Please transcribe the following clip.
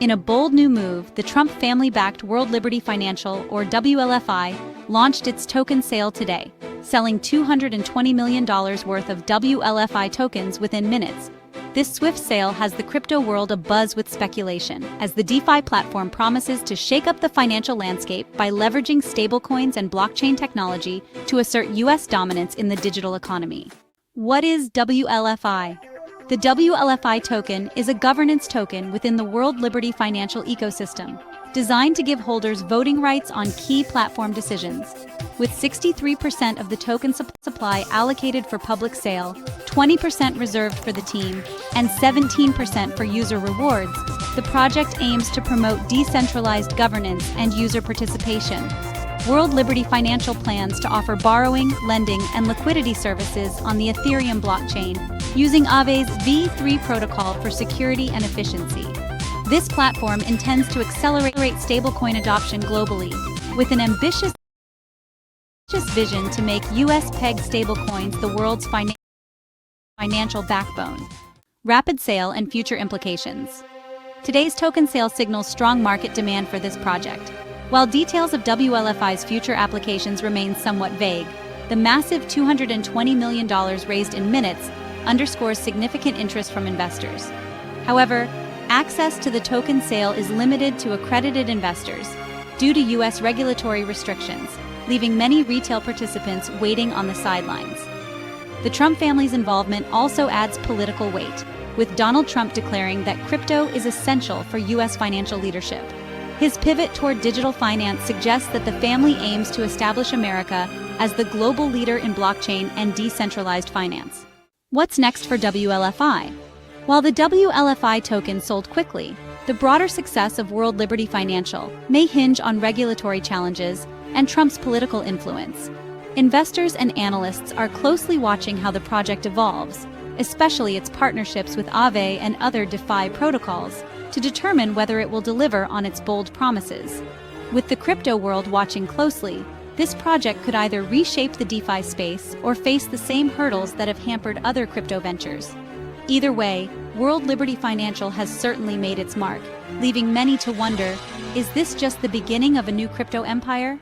In a bold new move, the Trump family-backed World Liberty Financial, or WLFI, launched its token sale today, selling $220 million worth of WLFI tokens within minutes. This swift sale has the crypto world abuzz with speculation, as the DeFi platform promises to shake up the financial landscape by leveraging stablecoins and blockchain technology to assert U.S. dominance in the digital economy. What is WLFI? The WLFI token is a governance token within the World Liberty financial ecosystem, designed to give holders voting rights on key platform decisions. With 63% of the token supply allocated for public sale, 20% reserved for the team, and 17% for user rewards, the project aims to promote decentralized governance and user participation. World Liberty Financial plans to offer borrowing, lending, and liquidity services on the Ethereum blockchain, using Aave's V3 protocol for security and efficiency. This platform intends to accelerate stablecoin adoption globally, with an ambitious vision to make US-pegged stablecoins the world's financial backbone. Rapid sale and future implications. Today's token sale signals strong market demand for this project. While details of WLFI's future applications remain somewhat vague, the massive $220 million raised in minutes underscores significant interest from investors. However, access to the token sale is limited to accredited investors due to U.S. regulatory restrictions, leaving many retail participants waiting on the sidelines. The Trump family's involvement also adds political weight, with Donald Trump declaring that crypto is essential for U.S. financial leadership. His pivot toward digital finance suggests that the family aims to establish America as the global leader in blockchain and decentralized finance. What's next for WLFI? While the WLFI token sold quickly, the broader success of World Liberty Financial may hinge on regulatory challenges and Trump's political influence. Investors and analysts are closely watching how the project evolves, especially its partnerships with Aave and other DeFi protocols, to determine whether it will deliver on its bold promises. With the crypto world watching closely, this project could either reshape the DeFi space or face the same hurdles that have hampered other crypto ventures. Either way, World Liberty Financial has certainly made its mark, leaving many to wonder, is this just the beginning of a new crypto empire?